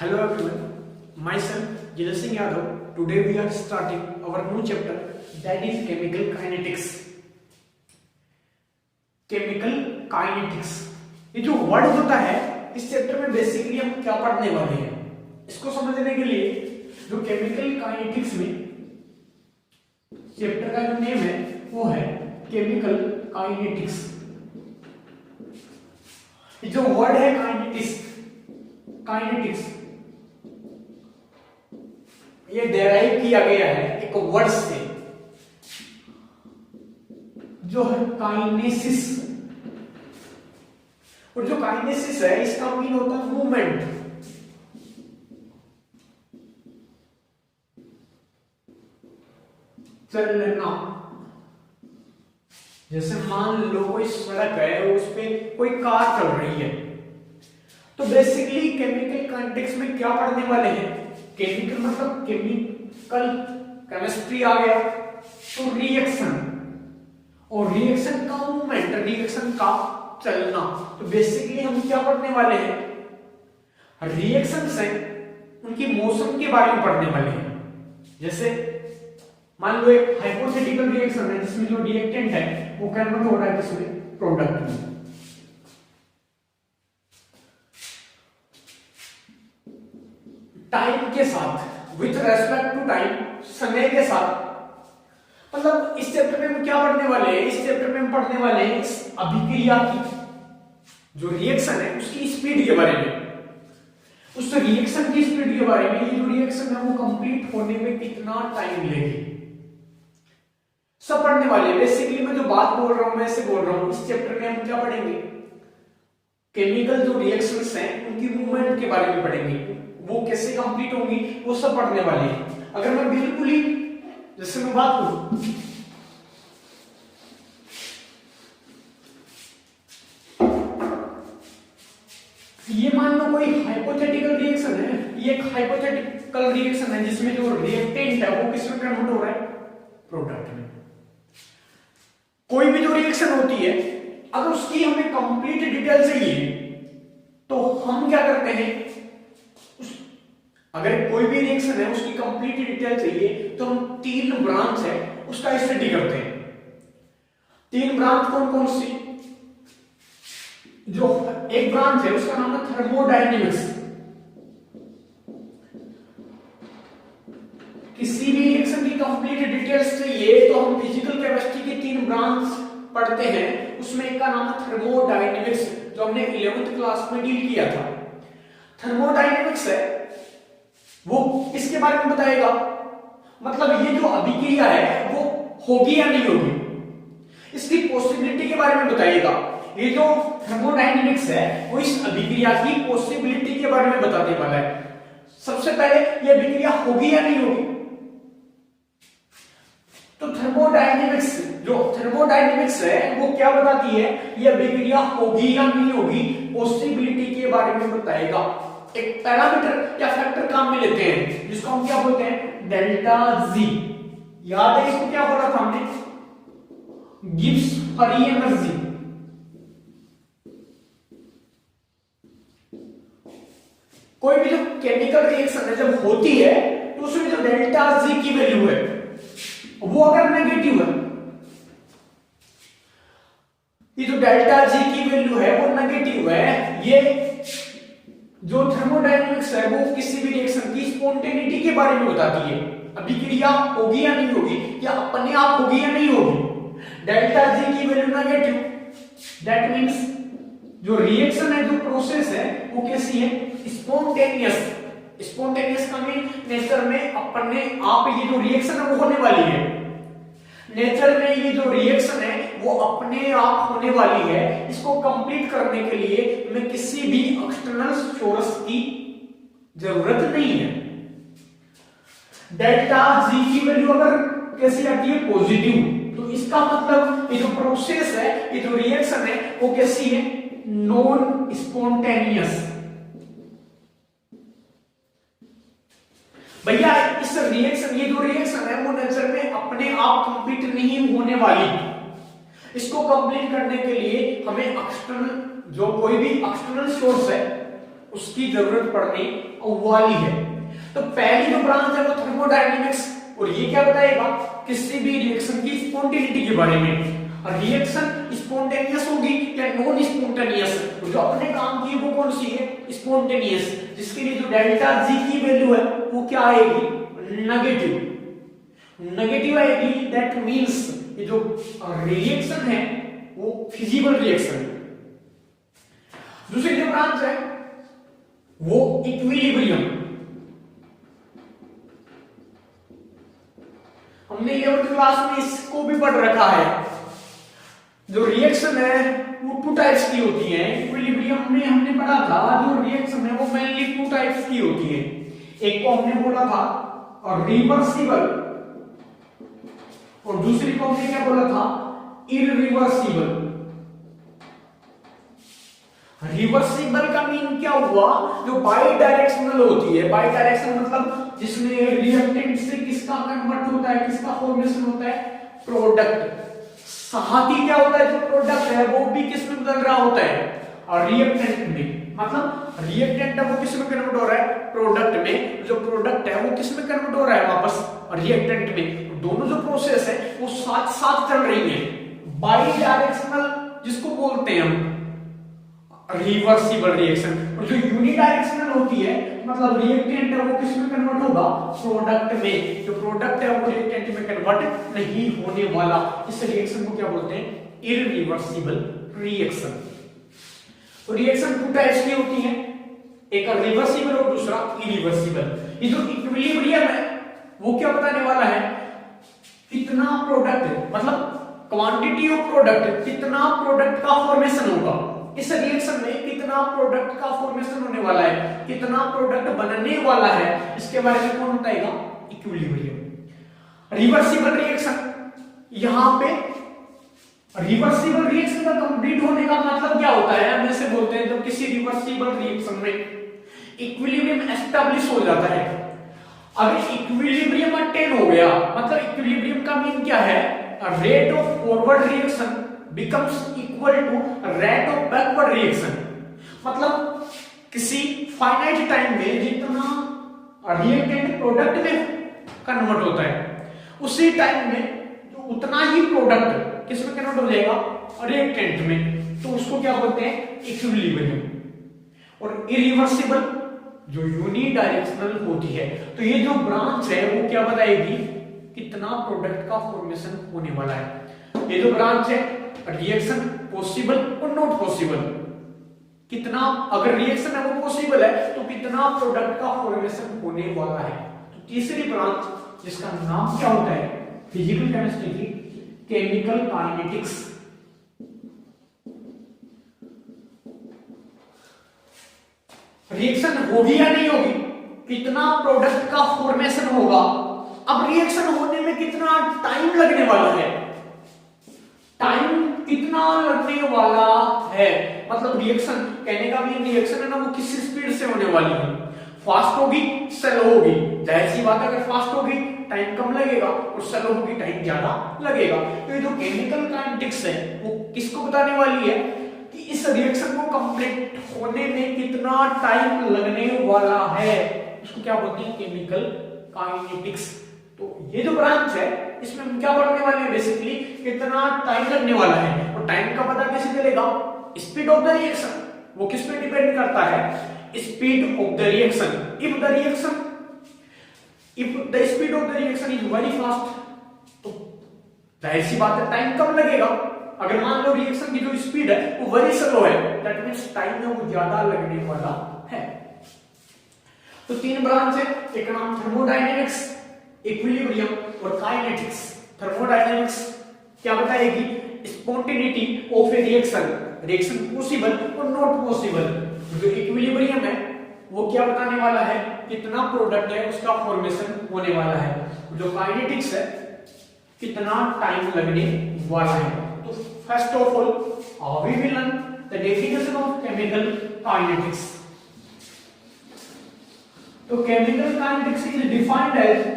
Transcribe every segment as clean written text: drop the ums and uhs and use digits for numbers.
Hello everyone, myself Jidal Singh Yadav. Today we are starting our new chapter, that is chemical kinetics. Chemical kinetics ये जो word होता है इस chapter में basically हम क्या पढ़ने वाले हैं, इसको समझने के लिए जो केमिकल काइनेटिक्स में चैप्टर का जो नेम है वो है केमिकल काइनेटिक्स। ये जो वर्ड है काइनेटिक्स ये डेराइव किया गया है एक वर्ड से जो है काइनेसिस, और जो काइनेसिस है इसका मीन होता है मूवमेंट। चलना, जैसे मान लो कोई सड़क है उस पे कोई कार चल रही है, तो बेसिकली केमिकल काइनेटिक्स में क्या पढ़ने वाले हैं, केमिकल मतलब केमिस्ट्री आ गया, तो रिएक्शन और रिएक्शन का मूवमेंट, रिएक्शन का चलना। तो बेसिकली हम क्या पढ़ने वाले हैं, रिएक्शन से उनकी मोशन के बारे में पढ़ने वाले हैं। जैसे मान लो एक हाइपोथेटिकल रिएक्शन है जिसमें जो रिएक्टेंट है वो कन्वर्ट हो रहा है किसमें, प्रोडक्ट में। टाइम के साथ, विथ रेस्पेक्ट टू टाइम, समय के साथ, मतलब इस चैप्टर में हम क्या पढ़ने वाले हैं, इस चैप्टर में हम पढ़ने वाले हैं इस अभिक्रिया की जो रिएक्शन है उसकी स्पीड के बारे में, उस रिएक्शन की स्पीड के बारे में। ये जो रिएक्शन है वो कंप्लीट होने में कितना टाइम लेगी, सब पढ़ने वाले हैं। बेसिकली मैं जो बात बोल रहा हूं मैं से बोल रहा हूं, इस चैप्टर में हम क्या पढ़ेंगे, केमिकल जो रिएक्शंस हैं उनकी मूवमेंट के बारे में पढ़ेंगे, वो कैसे कंप्लीट होंगी वो सब पढ़ने वाले हैं। अगर मैं बिल्कुल ही जैसे मैं बात करूं, ये मान लो कोई हाइपोथेटिकल रिएक्शन है, ये एक हाइपोथेटिकल रिएक्शन है जिसमें जो रिएक्टेंट है वो किसमें कन्वर्ट हो रहा है, प्रोडक्ट में। कोई भी जो रिएक्शन होती है अगर उसकी हमें कंप्लीट डिटेल चाहिए तो हम क्या करते हैं, अगर कोई भी रिएक्शन है उसकी कंप्लीट डिटेल चाहिए तो हम तीन ब्रांच है उसका स्टडी करते हैं। तीन ब्रांच कौन कौन सी, जो एक ब्रांच है उसका नाम है थर्मोडायनेमिक्स। किसी भी रिएक्शन की कंप्लीट डिटेल्स चाहिए तो हम फिजिकल केमिस्ट्री की तीन ब्रांच पढ़ते हैं, उसमें एक का नाम है थर्मोडायनेमिक्स जो हमने 11th क्लास में डील किया था। थर्मोडायनेमिक्स है वो इसके बारे में बताएगा, मतलब ये जो अभिक्रिया है वो होगी या नहीं होगी, इसकी पॉसिबिलिटी के बारे में बताइएगा। ये जो थर्मोडायनेमिक्स है वो इस अभिक्रिया की पॉसिबिलिटी के बारे में बताने वाला है। सबसे पहले ये अभिक्रिया होगी या नहीं होगी, तो थर्मोडायनेमिक्स है वो क्या बताती है, ये अभिक्रिया होगी या नहीं होगी, पॉसिबिलिटी के बारे में बताएगा। एक पैरामीटर या फैक्टर काम में लेते हैं जिसको हम क्या बोलते हैं, डेल्टा जी। याद है इसको क्या बोला था हमने, गिब्स फ्री एनर्जी। कोई भी जो केमिकल रिएक्शन है जब होती है तो उसमें जो डेल्टा जी की वैल्यू है वो अगर नेगेटिव है, ये जो डेल्टा जी की वैल्यू है वो नेगेटिव है, ये जो थर्मोडायनेमिक्स है वो किसी भी रिएक्शन की स्पॉन्टेनिटी के बारे में बताती है, अभिक्रिया होगी या नहीं होगी, या अपने आप होगी या नहीं होगी। डेल्टा जी की वैल्यू नेगेटिव, दैट मींस जो रिएक्शन है, जो प्रोसेस है वो कैसी है, स्पॉन्टेनियस। स्पॉन्टेनियस का मीन नेचर में अपने आप ये जो रिएक्शन है वो होने वाली है, नेचर में ये जो रिएक्शन है वो अपने आप होने वाली है। इसको कंप्लीट करने के लिए हमें किसी भी एक्सटर्नल सोर्स की जरूरत नहीं है। डेल्टा जी की वैल्यू अगर कैसी आती है, पॉजिटिव, तो इसका मतलब ये जो प्रोसेस है, ये जो रिएक्शन है वो कैसी है, नॉन स्पॉन्टेनियस। भैया इस रिएक्शन, ये जो रिएक्शन है वो नेचर में अपने आप कंप्लीट नहीं होने वाली, इसको कंप्लीट करने के लिए हमें एक्सटर्नल, जो कोई भी एक्सटर्नल सोर्स है उसकी जरूरत पड़ने वाली है। तो पहली जो ब्रांच है वो थर्मोडायनेमिक्स, और ये क्या बताएगा किसी भी रिएक्शन की स्पॉन्टेनिटी के बारे में। रिएक्शन स्पॉन्टेनियस होगी या नॉन स्पॉन्टेनियस, जो अपने काम की वो कौन सी है, स्पॉन्टेनियस, जिसके लिए जो डेल्टा जी की वैल्यू है वो क्या आएगी, नेगेटिव आएगी। दैट मींस ये जो रिएक्शन है वो फिजिकल रिएक्शन है। दूसरी जो ब्रांच है वो इक्विलिब्रियम। हमने 11th क्लास में इसको भी पढ़ रखा है। जो रिएक्शन है वो टू टाइप्स की होती है। इक्विलिब्रियम में हमने पढ़ा था जो रिएक्शन है वो मेनली टू टाइप्स की होती है। एक को हमने बोला था और रिवर्सिबल, और दूसरी को हमने क्या बोला था, इररिवर्सिबल। रिवर्सिबल का मीन क्या हुआ, जो बाई डायरेक्शनल होती है। बाई डायरेक्शनल मतलब जिसमें रिएक्टेंट से किसका कन्वर्ट होता है, किसका फॉर्मेशन होता है, प्रोडक्ट। साथ ही क्या होता है, जो प्रोडक्ट है वो भी किस में बदल रहा होता है, और रिएक्टेंट में। मतलब रिएक्टेंट है वो किस में कन्वर्ट हो रहा है, प्रोडक्ट में। जो प्रोडक्ट है वो किस में कन्वर्ट हो रहा है, वापस रिएक्टेंट में। दोनों जो प्रोसेस है वो साथ साथ चल रही है। बाई डायरेक्शनल जिसको बोलते हैं हम रिवर्सिबल रिएक्शन, और जो यूनिडायरेक्शनल होती है मतलब रिएक्टेंट है वो किस में कन्वर्ट होगा, प्रोडक्ट में। जो प्रोडक्ट है वो रिएक्टेंट में कन्वर्ट नहीं होने वाला। इस रिएक्शन को क्या बोलते हैं, इररिवर्सिबल रिएक्शन। तो रिएक्शन टू टाइप्स की होती है, एक रिवर्सिबल और दूसरा इरिवर्सिबल। ये जो इक्विलिब्रियम है वो क्या बताने वाला है, कितना प्रोडक्ट मतलब क्वांटिटी ऑफ प्रोडक्ट, कितना प्रोडक्ट का फॉर्मेशन होगा इस रिएक्शन में, कितना प्रोडक्ट का फॉर्मेशन होने वाला है, कितना प्रोडक्ट बनने वाला है, इसके बारे में कौन बताएगा, इक्विलिब्रियम। रिवर्सिबल रिएक्शन, यहां पे रिवर्सिबल रिएक्शन का कंप्लीट होने का मतलब क्या होता है, हम जैसे बोलते हैं जब किसी रिवर्सिबल रिएक्शन में इक्विलिब्रियम एस्टेब्लिश हो जाता है। अगर इक्विलिब्रियम अटेन हो गया मतलब इक्विलिब्रियम का मीन क्या है, rate of forward reaction becomes equal to rate of backward reaction। मतलब किसी फाइनाइट टाइम में जितना रिएक्टेंट प्रोडक्ट में कन्वर्ट होता है उसी टाइम में जो उतना ही प्रोडक्ट किसमें कन्वर्ट हो जाएगा, रिएक्टेंट में। तो उसको क्या बोलते हैं, इक्विलिब्रियम। और इरिवर्सिबल जो यूनिडायरेक्शनल होती है। तो ये जो ब्रांच है वो क्या बताएगी, कितना प्रोडक्ट का फॉर्मेशन होने वाला है। ये जो ब्रांच है रिएक्शन पॉसिबल और नॉट पॉसिबल, कितना अगर रिएक्शन है वो पॉसिबल है तो कितना प्रोडक्ट का फॉर्मेशन होने वाला है। तो तीसरी ब्रांच जिसका नाम क्या होता है, फिजिकल केमिस्ट्री की केमिकल काइनेटिक्स। रिएक्शन होगी या नहीं होगी, कितना प्रोडक्ट का फॉर्मेशन होगा। अब रिएक्शन होने में कितना टाइम लगने वाला है, टाइम कितना लगने वाला है, मतलब रिएक्शन कहने का भी रिएक्शन है ना वो किस स्पीड से होने वाली है, फास्ट होगी स्लो होगी। जाहिर सी बात है अगर फास्ट होगी टाइम कम लगेगा और स्लो होगी टाइम ज्यादा लगेगा। तो ये जो केमिकल काइनेटिक्स है वो किसको बताने वाली है कि इस रिएक्शन को कंप्लीट होने में कितना टाइम लगने वाला है, उसको क्या बोलते हैं, केमिकल काइनेटिक्स। तो ये जो ब्रांच है इसमें हम क्या पढ़ने वाले हैं, बेसिकली कितना टाइम लगने वाला है। और टाइम का पता कैसे चलेगा, स्पीड ऑफ द रिएक्शन वो किस पे डिपेंड करता है, speed of the reaction. If the speed of the reaction is very fast तो जाहिर सी बात है टाइम कम लगेगा। अगर मान लो रिएक्शन की जो स्पीड है वो वेरी स्लो है, दैट मींस टाइम है वो ज्यादा लगने वाला है। तो तीन ब्रांच है, एक नाम थर्मोडायनेमिक्स, इक्विलिब्रियम और काइनेटिक्स। थर्मोडायनेमिक्स क्या बताएगी, spontaneity of A reaction, reaction possible और नॉट पॉसिबल। जो इक्विलिब्रियम है वो क्या बताने वाला है, कितना प्रोडक्ट है उसका फॉर्मेशन होने वाला है। जो काइनेटिक्स है कितना टाइम लगने वाला है। तो first of all we will learn the definition of chemical kinetics. तो chemical kinetics is defined as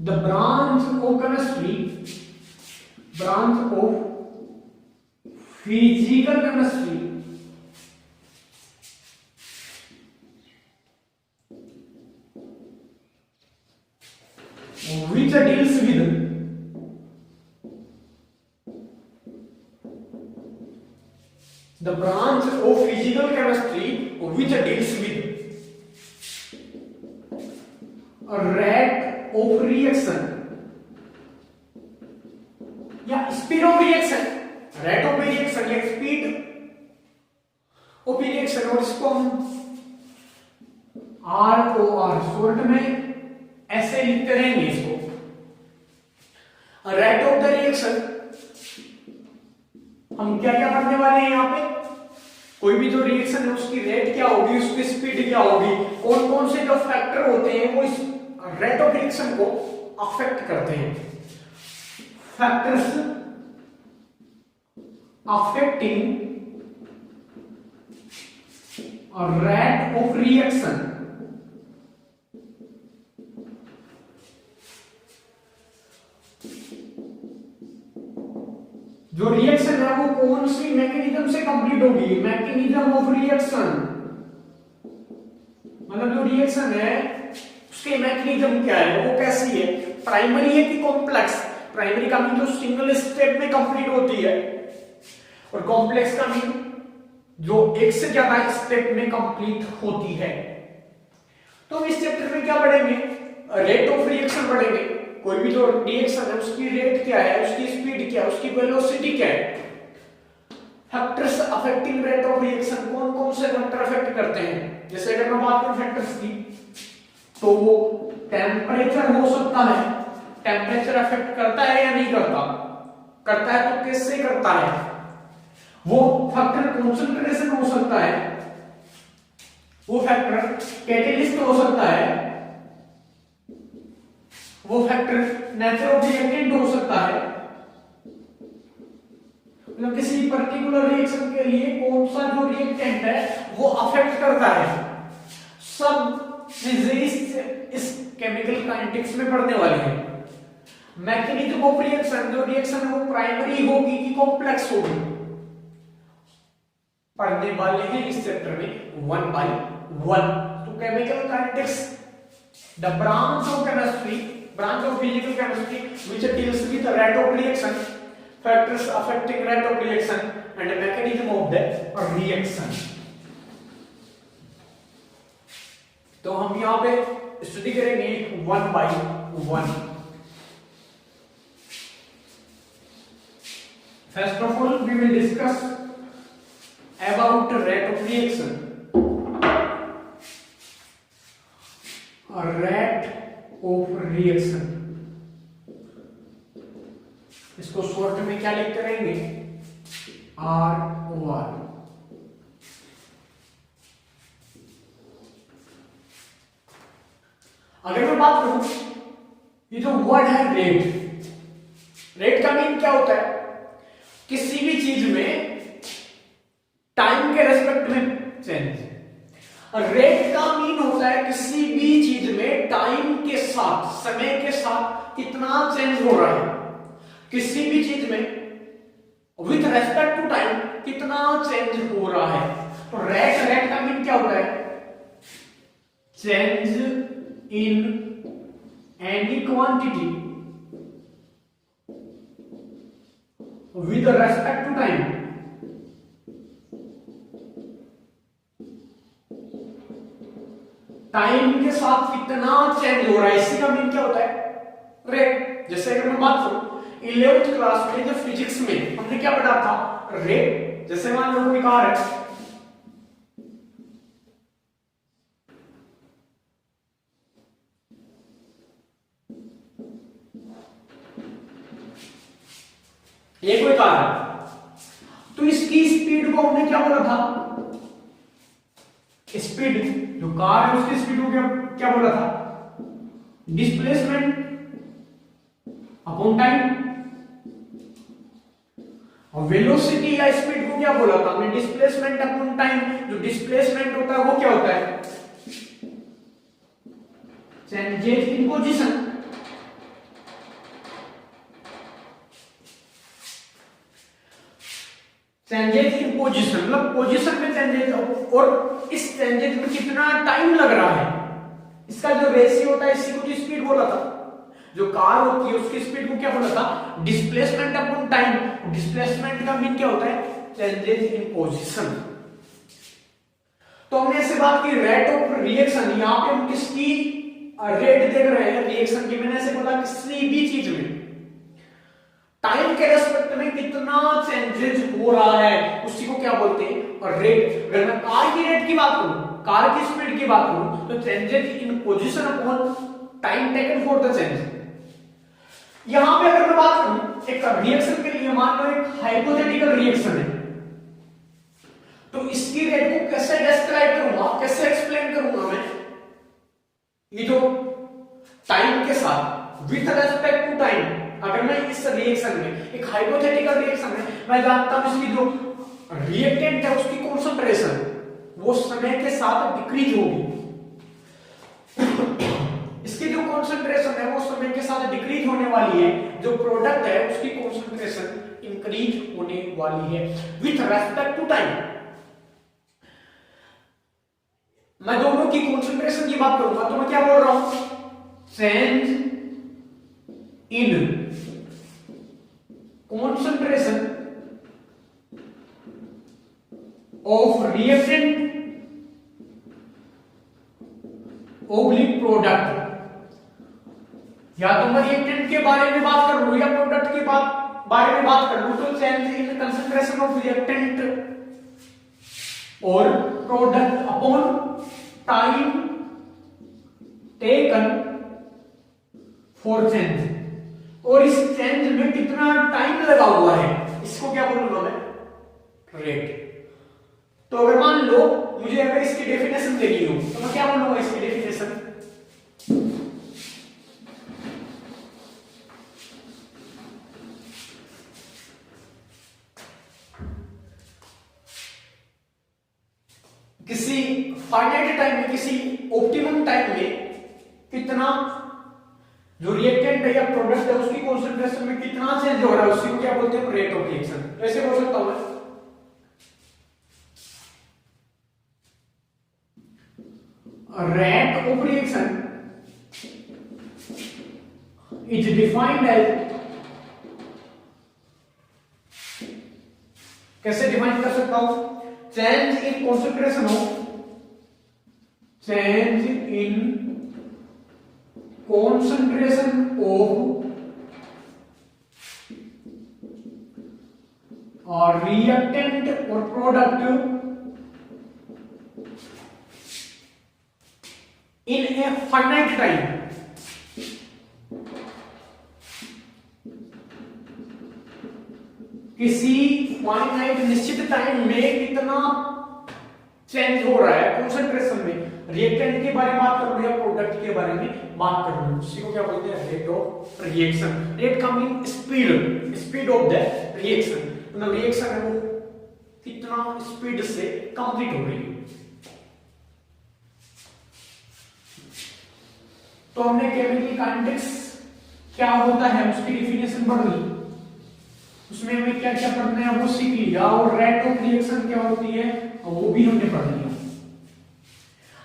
the branch of chemistry, branch of physical chemistry which deals with the branch of physical chemistry which deals with a rate of reaction या speed of reaction, rate of reaction या speed of reaction, और इसको हम ROR short में ऐसे लिखते रहेंगे इसको। रेट ऑफ द रिएक्शन हम क्या क्या पढ़ने वाले हैं यहाँ पे, कोई भी जो रिएक्शन है उसकी रेट क्या होगी, उसकी स्पीड क्या होगी, कौन कौन से जो फैक्टर होते हैं वो इस रेट ऑफ रिएक्शन को अफेक्ट करते हैं। Factors affecting rate of reaction, जो रिएक्शन है वो कौन सी मैकेनिज्म से कंप्लीट होगी, मैकेनिज्म ऑफ रिएक्शन, मतलब जो रिएक्शन है उसके मैकेनिज्म क्या है, वो कैसी है, प्राइमरी है कि कॉम्प्लेक्स। प्राइमरी का मीन जो सिंगल स्टेप में कंप्लीट होती है, और कॉम्प्लेक्स का मीन जो एक से ज्यादा स्टेप में कंप्लीट होती है। तो इस चैप्टर में क्या पढ़ेंगे, रेट ऑफ रिएक्शन पढ़ेंगे। कोई भी जो रिएक्शन है उसकी रेट क्या है, उसकी स्पीड क्या है, उसकी वेलोसिटी क्या है। Factors affecting rate of reaction, कौन कौन से फैक्टर अफेक्ट करते हैं। जैसे अगर मैं बात करूं फैक्टर्स की, तो वो टेम्परेचर हो सकता है, टेम्परेचर अफेक्ट करता है या नहीं करता, करता है तो कैसे करता है। वो फैक्टर कंसंट्रेशन हो सकता है, वो फैक्टर कैटेलिस्ट हो सकता है, वो फैक्टर नेचर ऑफ रिएक्टेंट हो सकता है, मतलब किसी पर्टिकुलर रिएक्शन के लिए कौन सा जो रिएक्टेंट है वो अफेक्ट करता है। सब चीजें इस केमिकल काइनेटिक्स में पढ़ने वाले हैं। मैकेनिज्म ऑफ रिएक्शन, जो रिएक्शन है वो प्राइमरी होगी कि कॉम्प्लेक्स होगी, पढ़ने वाले हैं इस चैप्टर में 1 by 1। तो chemical kinetics, the branch of chemistry, branch of physical chemistry which deals with the rate of reaction, factors affecting rate of reaction and the mechanism of the reaction। तो हम यहाँ पे स्टडी करेंगे 1 by 1। First of all we will discuss about rate of reaction, rate of reaction. इसको short में क्या लिखते रहेंगे, ROR। अगर मैं बात करूं, ये जो वर्ड है रेट, रेट का मीन क्या होता है, किसी भी चीज में टाइम के रेस्पेक्ट में चेंज। रेट का मीन होता है किसी भी चीज में टाइम के साथ, समय के साथ कितना चेंज हो रहा है, किसी भी चीज में विथ रेस्पेक्ट टू टाइम कितना चेंज हो रहा है। तो रेट, रेट का मीन क्या होता है, change in any quantity with respect to time. Time के साथ कितना चेंज हो रहा है, इसी का मीन क्या होता है, रेट। जैसे अगर मैं बात करूं 11th क्लास में जब फिजिक्स में हमने क्या पढ़ा था, रेट। जैसे मान लो कोई कार है, ये कोई कार है, तो इसकी स्पीड को हमने क्या बोला था, स्पीड, जो कार है उसकी स्पीड को क्या बोला था, डिस्प्लेसमेंट अपॉन टाइम। और वेलोसिटी या स्पीड को क्या बोला था हमने, डिस्प्लेसमेंट अपॉन टाइम। जो डिस्प्लेसमेंट होता है वो क्या होता है, changes in position, changes in position, मतलब पोजीशन में चेंजेस, और इस चेंजेस में कितना टाइम लग रहा है, इसका जो रेशियो होता है, इसी को जो स्पीड बोला था, जो कार होती है उसकी स्पीड को क्या बोला था, डिस्प्लेसमेंट अपॉन टाइम। डिस्प्लेसमेंट का मीन क्या होता है, चेंजेस इन पोजीशन। तो हमने ऐसे बात की रेट ऑफ रिएक्शन, यहां पे हम किसकी रेट देख रहे हैं रिएक्शन की, मैंने ऐसे बोला किसी भी चीज में टाइम के रेस्पेक्ट में कितना चेंजेस हो रहा है उसी को क्या बोलते हैं, और रेट। अगर मैं कार की रेट की बात करूं, कार की स्पीड की बात करूं, तो changes in position upon time taken for the change. यहां पे अगर मैं बात करूं एक रिएक्शन के लिए, मान लो एक हाइपोथेटिकल रिएक्शन है, तो इसकी रेट को कैसे डिस्क्राइब करूंगा, कैसे एक्सप्लेन करूंगा मैं, ये जो टाइम के साथ विथ रेस्पेक्ट टू टाइम। अगर मैं इस रिएक्शन में, एक हाइपोथेटिकल रिएक्शन में, मैं जानता हूं इसकी जो रिएक्टेंट है उसकी कंसंट्रेशन वो समय के साथ डिक्रीज होगी, इसकी जो कंसंट्रेशन है वो समय के साथ डिक्रीज होने वाली है, जो प्रोडक्ट है उसकी कंसंट्रेशन इंक्रीज होने वाली है विथ रेस्पेक्ट टू टाइम। मैं दोनों की कंसंट्रेशन की बात करूंगा तो मैं क्या बोल रहा हूं, change in concentration of reactant oblique product, या तो मैं रिएक्टेंट के बारे में बात कर लूं या प्रोडक्ट के बारे में बात कर लूं, तो change in concentration of reactant और product upon time taken for change, और इस चेंज में कितना टाइम लगा हुआ है, इसको क्या बोलूंगा मैं, रेट। तो अगर मान लो मुझे अगर इसकी डेफिनेशन देनी हो तो मैं क्या बोलूंगा इसकी डेफिनेशन, किसी फाइनाइट टाइम में, किसी ऑप्टिमम टाइम में कितना जो रिएक्टेंट है या प्रोडक्ट है उसकी कंसंट्रेशन में कितना चेंज हो रहा है, उसी को क्या बोलते हैं, रेट ऑफ रिएक्शन। ऐसे बोल सकता हूं मैं, rate of reaction is defined as, कैसे डिफाइन कर सकता हूं, change in concentration of, change in concentration of reactant or product in a finite time, किसी फाइनाइट निश्चित टाइम में कितना चेंज हो रहा है कंसंट्रेशन में, रिएक्टेंट के बारे में बात करूं या प्रोडक्ट के बारे में बात करूं, उसी को क्या बोलते हैं, रेट ऑफ रिएक्शन। रेट का mean speed, speed of the reaction, मतलब रिएक्शन है वो कितना स्पीड से कंप्लीट हो रही है। तो हमने केमिकल काइनेटिक्स क्या होता है उसकी डेफिनेशन पढ़ ली, उसमें हमें क्या क्या पढ़ना है वो सीख लिया, और रेट ऑफ रिएक्शन क्या होती है वो भी हमने पढ़ लिया।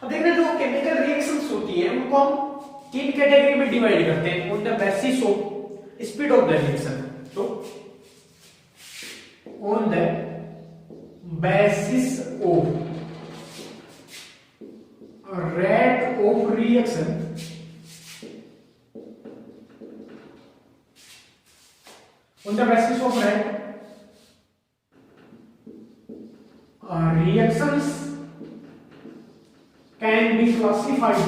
अब देखना, जो केमिकल रिएक्शंस होती है उनको हम तीन कैटेगरी में डिवाइड करते हैं, on the basis of speed of the reaction. तो on the basis of rate of reaction, on the basis of rate, reactions can be classified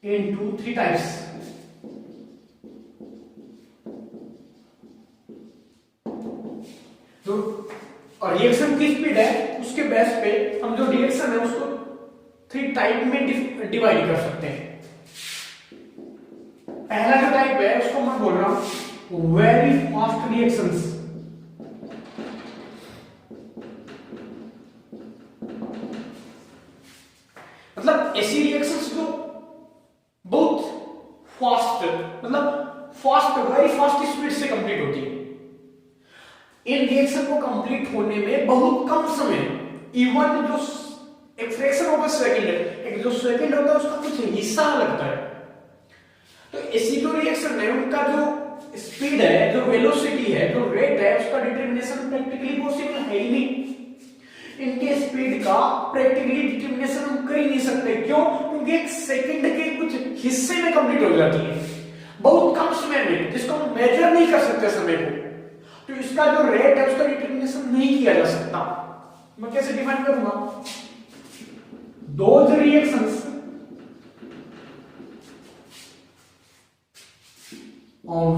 into three types. जो रिएक्शन की स्पीड है उसके base पे हम जो रिएक्शन है उसको थ्री टाइप में डिवाइड कर सकते हैं। पहला जो टाइप है उसको मैं बोल रहा हूं वेरी फास्ट रिएक्शंस, मतलब ऐसी रिएक्शंस जो बहुत फास्ट फास्ट, मतलब फास्ट, वेरी फास्ट स्पीड से कंप्लीट होती है। इन रिएक्शन को कंप्लीट होने में बहुत कम समय, इवन जो एक फ्रैक्शन ऑफ अ सेकंड, एक जो सेकंड होता है उसका कुछ हिस्सा लगता है। तो ऐसी जो रिएक्शन है उनका जो स्पीड है, जो वेलोसिटी है, जो रेट है, उसका डिटरमिनेशन प्रैक्टिकली पॉसिबल है ही नहीं। इनके स्पीड का प्रैक्टिकली डिटरमिनेशन हम कर ही नहीं सकते। क्यों? क्योंकि एक सेकंड के कुछ हिस्से में कंप्लीट हो जाती है, बहुत कम समय में, जिसको हम मेजर नहीं कर सकते समय को। तो इसका जो रेट है उसका डिटरमिनेशन नहीं किया जा सकता। मैं कैसे डिफाइन करूंगा? Those reactions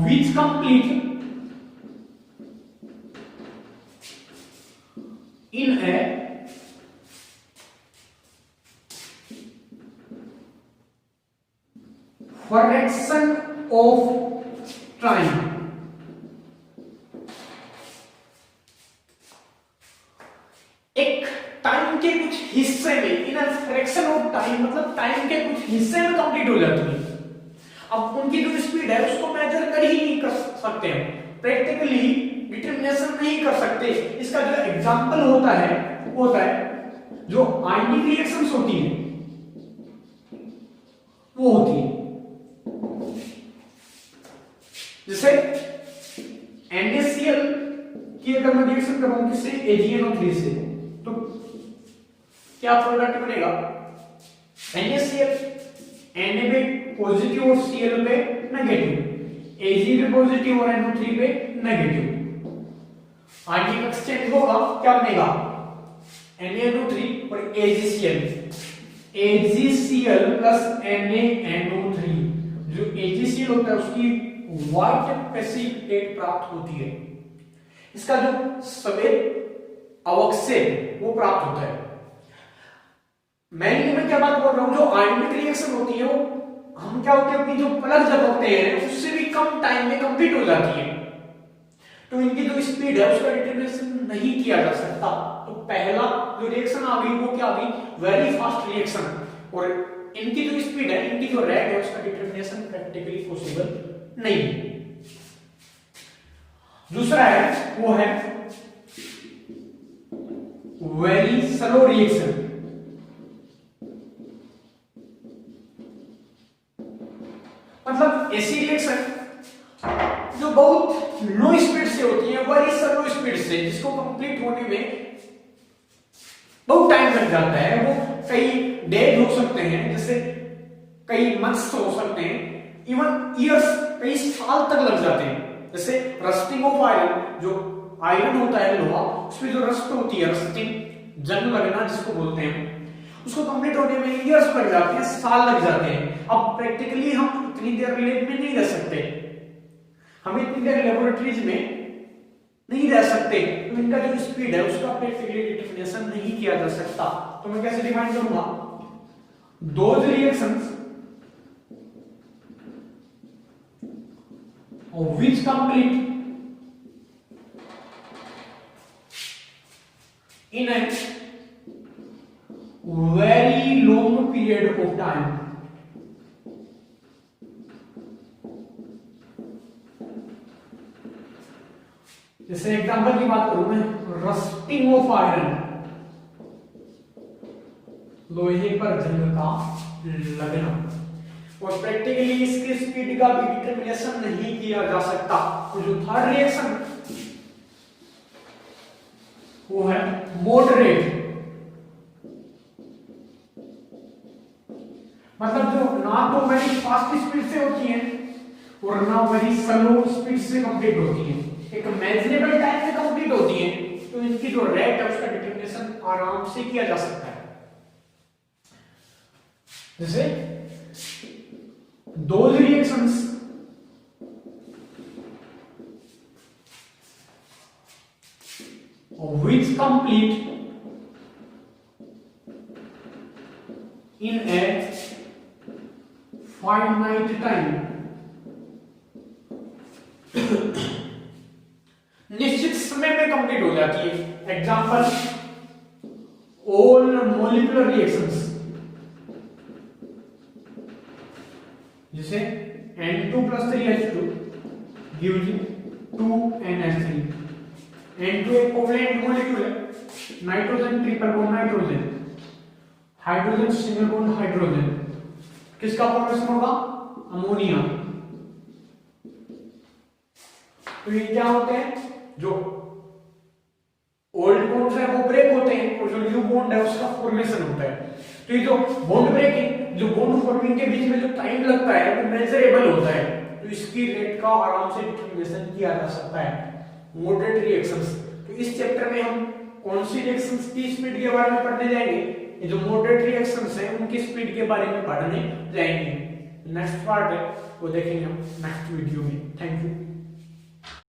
which complete in a fraction of time, एक टाइम के कुछ हिस्से में, इन अ फ्रैक्शन ऑफ टाइम मतलब टाइम के कुछ हिस्से में कंप्लीट हो जाती है। अब उनकी जो स्पीड है उसको मेजर कर ही नहीं कर सकते हैं, प्रैक्टिकली डिटरमिनेशन नहीं कर सकते। इसका जो एग्जांपल होता है वो होता है जो आयनिक रिएक्शंस होती है, वो होती है जैसे NaCl की अगर मैं रिएक्शन करूं किससे, AgNO3 से, तो क्या प्रोडक्ट बनेगा? NaCl, Na पे पॉजिटिव और Cl पे नेगेटिव, Ag पे पॉजिटिव और NO3 पे नेगेटिव। आयनिक एक्सचेंज होगा, क्या बनेगा? NaNO3 और AgCl, AgCl प्लस NaNO3। जो AgCl होता है उसकी व्हाइट प्रेसिपिटेट प्राप्त होती है, इसका जो सफेद अवक्षेप वो प्राप्त होता है। मैं क्या बात बोल रहा हूं, जो आयनिक रिएक्शन होती है वो हम क्या होते हैं, अपनी जो पलक झपकते हैं उससे भी कम टाइम में कंप्लीट हो जाती है। तो इनकी जो स्पीड है उसका डिटरमिनेशन नहीं किया जा सकता। तो पहला जो रिएक्शन आ गई वो क्या आ गई? Very fast reaction. और इनकी जो स्पीड है, इनकी जो रेट है, उसका डिटरमिनेशन प्रैक्टिकली पॉसिबल नहीं। दूसरा है वो है वेरी स्लो रिएक्शन। मतलब ऐसी रिएक्शन जो बहुत लो स्पीड से होती है, वेरी स्लो स्पीड से, जिसको कंप्लीट होने में बहुत टाइम लग जाता है। वो कई डेज हो सकते हैं, जैसे कई मंथ्स हो सकते हैं, इवन इयर्स, कई साल तक लग जाते हैं। जैसे रस्टिंग ऑफ आयरन, जो आयरन होता है लोहा, उसमें जो रस्ट होती है, रस्टिंग, जंग लगना जिसको बोलते हैं, उसको कंप्लीट होने में इयर्स लग जाते हैं, साल लग जाते हैं। अब प्रैक्टिकली हम इतनी देर लैब में नहीं रह सकते, हम इतनी देर लेबोरेटरीज में नहीं रह सकते, तो इनका जो स्पीड है उसका प्रैक्टिकली डिटरमिनेशन नहीं किया जा सकता। तो मैं कैसे डिफाइन करूंगा? Those reactions which complete in a very long period of time. जैसे एग्जांपल की बात करूं मैं, रस्टिंग ऑफ आयरन, लोहे पर जंग का लगना, और प्रैक्टिकली इसकी स्पीड का भी डिटरमिनेशन नहीं किया जा सकता। तो जो थर्ड रिएक्शन वो है मॉडरेट, मतलब जो ना तो वेरी फास्ट स्पीड से होती है और ना वेरी स्लो स्पीड से कंप्लीट होती है, एक मेजरेबल टाइम में कंप्लीट होती है। तो इनकी जो रेट है उसका डिटरमिनेशन आराम से किया जा सकता है। जैसे those reactions which complete in a finite time, निश्चित समय में कंप्लीट हो जाती है। एग्जांपल, ऑल मॉलिक्यूलर रिएक्शंस, जैसे N2 plus 3H2 gives you 2NH3 N2 एक कोवलेंट मॉलिक्यूल है, nitrogen triple bond nitrogen, hydrogen single bond hydrogen, किसका फॉर्मेशन होगा? अमोनिया। तो ये क्या होते हैं? जो ओल्ड बॉन्ड्स है वो ब्रेक होते हैं और जो न्यू बॉन्ड है उसका फॉर्मेशन होता है। तो ये जो बॉन्ड ब्रेकिंग, जो बॉन्ड फॉर्मिंग के बीच में जो टाइम लगता है वो मेजरेबल होता है, तो इसकी रेट का आराम से डिटरमिनेशन किया जा सकता है। मॉडरेट रिएक्शंस, तो इस चैप्टर में हम कौन सी रिएक्शंस की स्पीड के बारे में पढ़ने जाएंगे? ये जो मॉडरेट रिएक्शंस हैं उनकी स्पीड के बारे में पढ़ने जाएंगे। नेक्स्ट पार्ट है वो देखेंगे हम नेक्स्ट वीडियो में। Thank you.